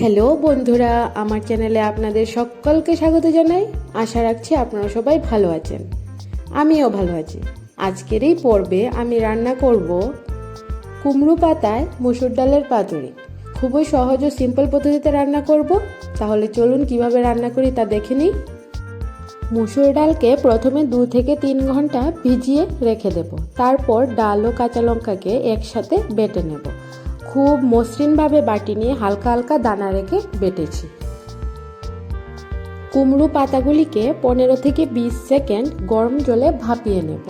Hello বন্ধুরা, আমার চ্যানেলে আপনাদের সকলকে স্বাগত জানাই। আশা রাখছি আপনারা সবাই ভালো আছেন, আমিও ভালো আছি। আজকের এই পর্বে আমি রান্না করব কুমড়ো পাতায় মসুর ডালের পাতুরি। খুবই সহজ ও সিম্পল পদ্ধতিতে রান্না করব। তাহলে চলুন কিভাবে রান্না করি তা দেখে নিই। মসুর ডালকে প্রথমে 2 থেকে 3 ঘন্টা ভিজিয়ে রেখে দেব। তারপর ডাল ও কাঁচা লঙ্কাকে একসাথে বেটে নেব। খুব মসৃণভাবে বাটি নিয়ে হালকা হালকা দানা রেখে বেটেছি। কুমড়ো পাতাগুলিকে 15 থেকে 20 সেকেন্ড গরম জলে ভাপিয়ে নেব।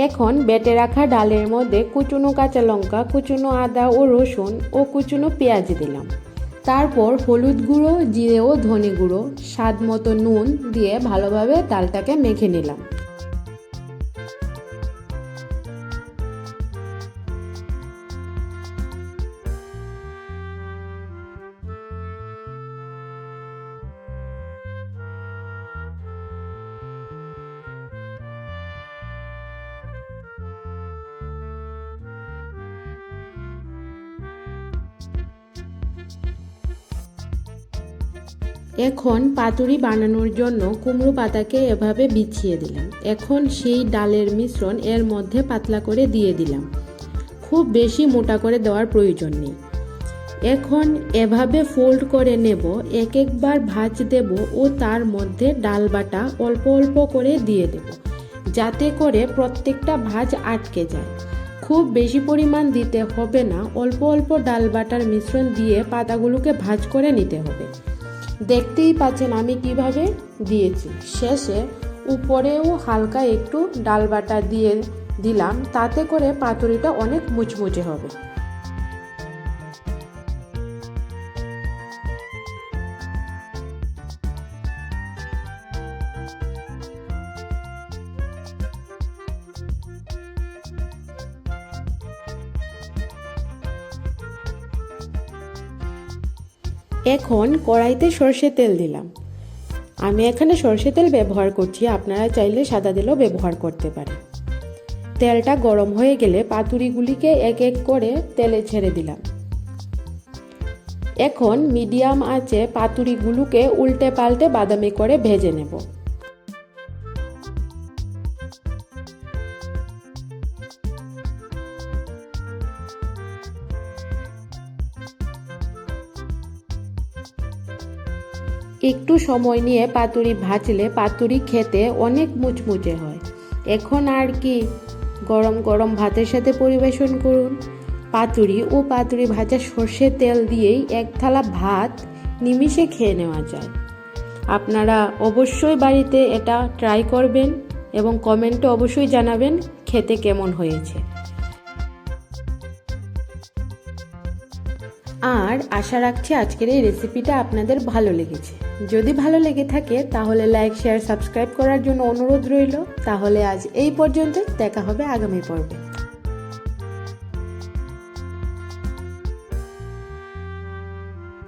এখন বেটে রাখা ডালের মধ্যে কুচনো কাঁচা লঙ্কা, কুচনো আদা ও রসুন ও কুচনো পেঁয়াজ দিলাম। তারপর হলুদ গুঁড়ো, জিরে ও ধনে গুঁড়ো, স্বাদ মতো নুন দিয়ে ভালোভাবে ডালটাকে মেখে নিলাম। এখন পাতুরি বানানোর জন্য কুমড়ো পাতাকে এভাবে বিছিয়ে দিলাম। এখন সেই ডালের মিশ্রণ এর মধ্যে পাতলা করে দিয়ে দিলাম। খুব বেশি মোটা করে দেওয়ার প্রয়োজন নেই। এখন এভাবে ফোল্ড করে নেব। এক একবার ভাঁজ দেব ও তার মধ্যে ডাল বাটা অল্প অল্প করে দিয়ে দেব, যাতে করে প্রত্যেকটা ভাঁজ আটকে যায়। খুব বেশি পরিমাণ দিতে হবে না, অল্প অল্প ডাল বাটার মিশ্রণ দিয়ে পাতাগুলোকে ভাঁজ করে নিতে হবে। দেখতেই পাচ্ছেন আমি কিভাবে দিয়েছি। শেষে উপরেও হালকা একটু ডাল বাটা দিয়ে দিলাম, তাতে করে পাতুরিটা অনেক মুচমুচে হবে। এখন কড়াইতে সরষের তেল দিলাম। আমি এখানে সরষের তেল ব্যবহার করছি, আপনারা চাইলে সাদা তেলও ব্যবহার করতে পারেন। তেলটা গরম হয়ে গেলে পাতুরিগুলিকে এক এক করে তেলে ছেড়ে দিলাম। এখন মিডিয়াম আঁচে পাতুরিগুলোকে উল্টে পাল্টে বাদামি করে ভেজে নেব। একটু সময় নিয়ে পাতুরি ভাজলে পাতুরি খেতে অনেক মুচমুচে হয়। এখন আর কি, গরম গরম ভাতের সাথে পরিবেশন করুন। পাতুরি ও পাতুরি ভাজা সর্ষের তেল দিয়েই এক থালা ভাত নিমিষে খেয়ে নেওয়া যায়। আপনারা অবশ্যই বাড়িতে এটা ট্রাই করবেন এবং কমেন্টে অবশ্যই জানাবেন খেতে কেমন হয়েছে। আর আশা রাখছি আজকের এই রেসিপিটা আপনাদের ভালো লেগেছে। যদি ভালো লেগে থাকে তাহলে লাইক, শেয়ার, সাবস্ক্রাইব করার জন্য অনুরোধ রইল। তাহলে আজ এই পর্যন্ত, দেখা হবে আগামী পর্বে।